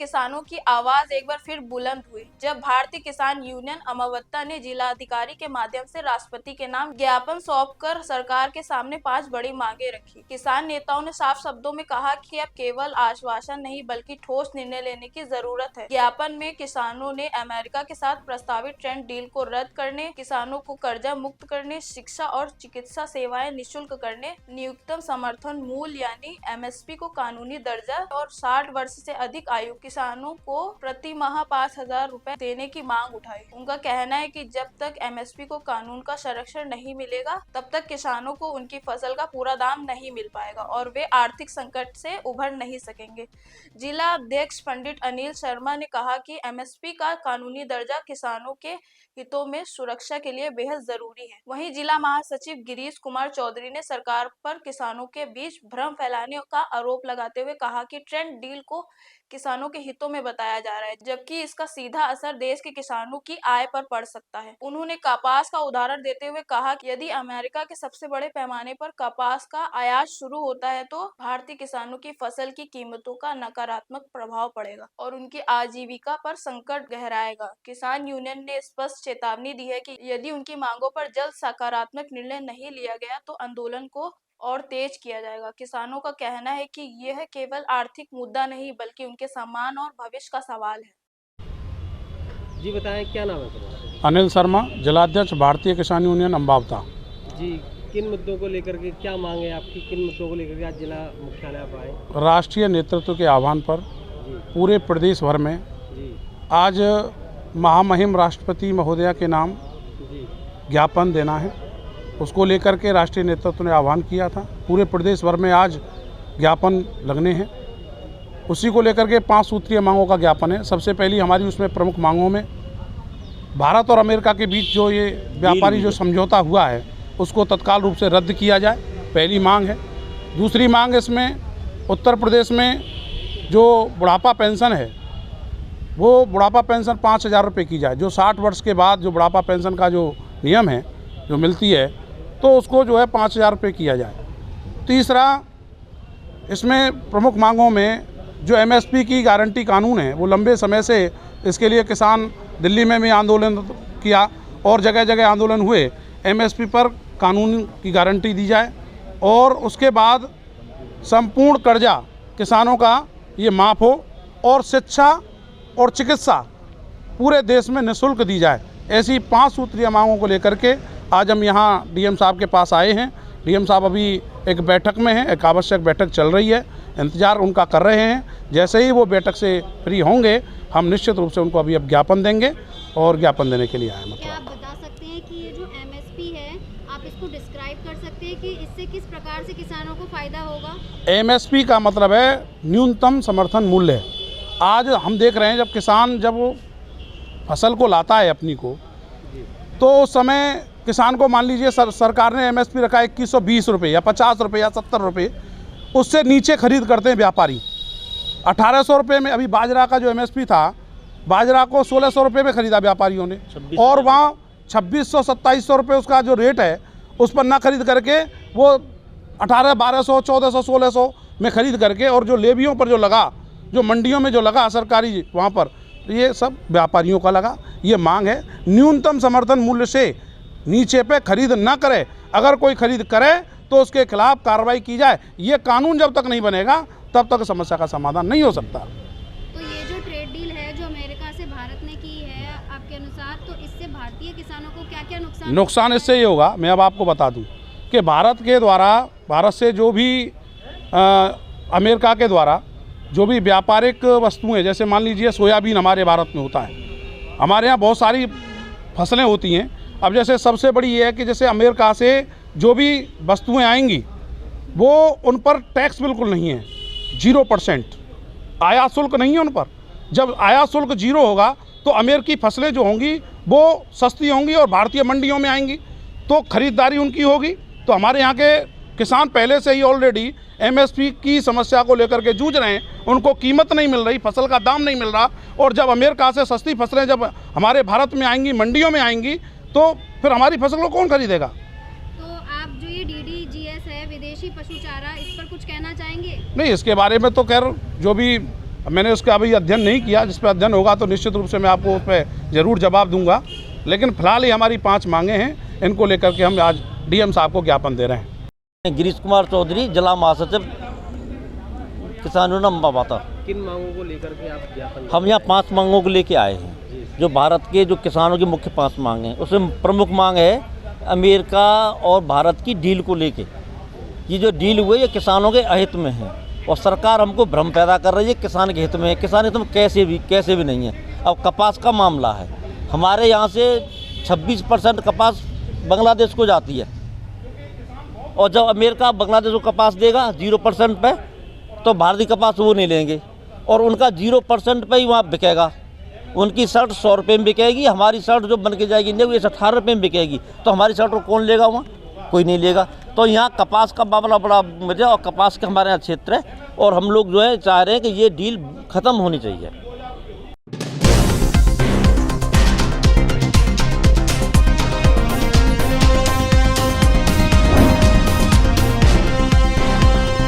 किसानों की आवाज एक बार फिर बुलंद हुई जब भारतीय किसान यूनियन अमावस्या ने जिलाधिकारी के माध्यम से राष्ट्रपति के नाम ज्ञापन सौंपकर सरकार के सामने 5 बड़ी मांगे रखी। किसान नेताओं ने साफ शब्दों में कहा कि अब केवल आश्वासन नहीं बल्कि ठोस निर्णय लेने की जरूरत है। ज्ञापन में किसानों ने अमेरिका के साथ प्रस्तावित ट्रेड डील को रद्द करने, किसानों को कर्जा मुक्त करने, शिक्षा और चिकित्सा सेवाएं निःशुल्क करने, न्यूनतम समर्थन मूल्य यानी MSP को कानूनी दर्जा और 60 वर्ष से अधिक आयु किसानों को प्रति माह 5,000 रुपए देने की मांग उठाई। उनका कहना है कि जब तक MSP को कानून का संरक्षण नहीं मिलेगा तब तक किसानों को उनकी फसल का पूरा दाम नहीं मिल पाएगा और वे आर्थिक संकट से उभर नहीं सकेंगे। जिला अध्यक्ष पंडित अनिल शर्मा ने कहा कि MSP का कानूनी दर्जा किसानों के हितों में सुरक्षा के लिए बेहद जरूरी है। वहीं जिला महासचिव गिरीश कुमार चौधरी ने सरकार पर किसानों के बीच भ्रम फैलाने का आरोप लगाते हुए कहा कि ट्रेड डील को किसानों के हितों में बताया जा रहा है जबकि इसका सीधा असर देश के किसानों की आय पर पड़ सकता है। उन्होंने कपास का उदाहरण देते हुए कहा कि यदि अमेरिका के सबसे बड़े पैमाने पर कपास का आयात शुरू होता है तो भारतीय किसानों की फसल की कीमतों का नकारात्मक प्रभाव पड़ेगा और उनकी आजीविका पर संकट गहराएगा। किसान यूनियन ने स्पष्ट चेतावनी दी है कि यदि उनकी मांगों पर जल्द सकारात्मक निर्णय नहीं लिया गया तो आंदोलन को और तेज किया जाएगा। किसानों का कहना है कि यह केवल आर्थिक मुद्दा नहीं बल्कि उनके सम्मान और भविष्य का सवाल है। जी बताएं, क्या नाम है तुम्हारा? अनिल शर्मा, जिलाध्यक्ष भारतीय किसान यूनियन अम्बावता। जी, किन मुद्दों को लेकर के क्या मांग है आपकी? किन मुद्दों को लेकर के आज जिला मुख्यालय आप आए? राष्ट्रीय नेतृत्व के आह्वान पर पूरे प्रदेश भर में आज महामहिम राष्ट्रपति महोदया के नाम ज्ञापन देना है, उसको लेकर के राष्ट्रीय नेतृत्व ने आह्वान किया था। पूरे प्रदेश भर में आज ज्ञापन लगने हैं, उसी को लेकर के 5 सूत्रीय मांगों का ज्ञापन है। सबसे पहली हमारी उसमें प्रमुख मांगों में भारत और अमेरिका के बीच जो ये व्यापारी जो समझौता हुआ है उसको तत्काल रूप से रद्द किया जाए, पहली मांग है। दूसरी मांग इसमें उत्तर प्रदेश में जो बुढ़ापा पेंशन है वो बुढ़ापा पेंशन 5,000 रुपये की जाए। जो 60 वर्ष के बाद जो बुढ़ापा पेंशन का जो नियम है जो मिलती है तो उसको जो है 5,000 रुपये किया जाए। तीसरा इसमें प्रमुख मांगों में जो MSP की गारंटी कानून है वो लंबे समय से इसके लिए किसान दिल्ली में भी आंदोलन किया और जगह जगह आंदोलन हुए। MSP पर कानून की गारंटी दी जाए और उसके बाद संपूर्ण कर्जा किसानों का ये माफ़ हो और शिक्षा और चिकित्सा पूरे देश में निःशुल्क दी जाए। ऐसी 5 सूत्रीय मांगों को लेकर के आज हम यहाँ DM साहब के पास आए हैं। DM साहब अभी एक बैठक में हैं, एक आवश्यक बैठक चल रही है, इंतज़ार उनका कर रहे हैं। जैसे ही वो बैठक से फ्री होंगे हम निश्चित रूप से उनको अभी अब ज्ञापन देंगे और ज्ञापन देने के लिए आए। क्या आप बता सकते हैं कि ये जो MSP है आप इसको डिस्क्राइब कर सकते हैं कि इससे किस प्रकार से किसानों को फ़ायदा होगा? MSP का मतलब है न्यूनतम समर्थन मूल्य। आज हम देख रहे हैं जब किसान जब वो फसल को लाता है अपनी को तो उस समय किसान को मान लीजिए सरकार ने MSP रखा 2120 रुपये या 50 रुपये या 70 रुपये, उससे नीचे खरीद करते हैं व्यापारी। 1800 रुपये में अभी बाजरा का जो MSP था, बाजरा को 1600 रुपये में खरीदा व्यापारियों ने और वहाँ 2600-2700 रुपये उसका जो रेट है उस पर ना खरीद करके वो 1800-1200, 1400, 1600 में खरीद करके और जो लेवियों पर जो लगा, जो मंडियों में जो लगा सरकारी वहाँ पर, ये सब व्यापारियों का लगा। ये मांग है न्यूनतम समर्थन मूल्य से नीचे पे खरीद ना करे, अगर कोई खरीद करे तो उसके खिलाफ कार्रवाई की जाए। ये कानून जब तक नहीं बनेगा तब तक समस्या का समाधान नहीं हो सकता। तो ये जो ट्रेड डील है जो अमेरिका से भारत ने की है आपके अनुसार, तो इससे भारतीय किसानों को क्या क्या नुकसान इससे ये होगा, मैं अब आपको बता दूं कि भारत के द्वारा, भारत से जो भी अमेरिका के द्वारा जो भी व्यापारिक वस्तुएं, जैसे मान लीजिए सोयाबीन हमारे भारत में होता है, हमारे यहाँ बहुत सारी फसलें होती हैं। अब जैसे सबसे बड़ी ये है कि जैसे अमेरिका से जो भी वस्तुएं आएंगी वो उन पर टैक्स बिल्कुल नहीं है, 0% आयात शुल्क नहीं है उन पर। जब आयात शुल्क 0 होगा तो अमेरिकी फसलें जो होंगी वो सस्ती होंगी और भारतीय मंडियों में आएंगी तो ख़रीदारी उनकी होगी। तो हमारे यहाँ के किसान पहले से ही ऑलरेडी MSP की समस्या को लेकर के जूझ रहे हैं, उनको कीमत नहीं मिल रही, फसल का दाम नहीं मिल रहा। और जब अमेरिका से सस्ती फसलें जब हमारे भारत में आएंगी, मंडियों में आएंगी, तो फिर हमारी फसल को कौन खरीदेगा? तो आप जो ये DDGS है, विदेशी पशु चारा, इस पर कुछ कहना चाहेंगे? नहीं, इसके बारे में तो खैर जो भी मैंने उसका अभी अध्ययन नहीं किया, जिस पर अध्ययन होगा तो निश्चित रूप से मैं आपको उस पर ज़रूर जवाब दूंगा। लेकिन फिलहाल ही हमारी 5 मांगे हैं, इनको लेकर के हम आज डीएम साहब को ज्ञापन दे रहे हैं। गिरीश कुमार चौधरी, जिला महासचिव किसान यूनियन अम्बावाता। किन मांगों को लेकर के आप ज्ञापन? हम यहाँ 5 मांगों को लेके आए हैं, जो भारत के जो किसानों की मुख्य 5 मांग हैं। उसमें प्रमुख मांग है अमेरिका और भारत की डील को लेके। ये जो डील हुई है किसानों के अहित में है और सरकार हमको भ्रम पैदा कर रही है किसान के हित में है। किसान हित में कैसे भी नहीं है। अब कपास का मामला है, हमारे यहाँ से 26% कपास बांग्लादेश को जाती है और जब अमेरिका बांग्लादेश को कपास देगा 0% पे, तो भारतीय कपास वो नहीं लेंगे और उनका 0% पे ही वहाँ बिकेगा। उनकी शर्ट 100 रुपये में बिकेगी, हमारी शर्ट जो बन के जाएगी इंडिया वो 18 रुपये में बिकेगी। तो हमारी शर्ट को कौन लेगा? वहाँ कोई नहीं लेगा। तो यहाँ कपास का मामला बड़ा मुद्दा और कपास का हमारे यहाँ क्षेत्र है और हम लोग जो है चाह रहे हैं कि ये डील ख़त्म होनी चाहिए।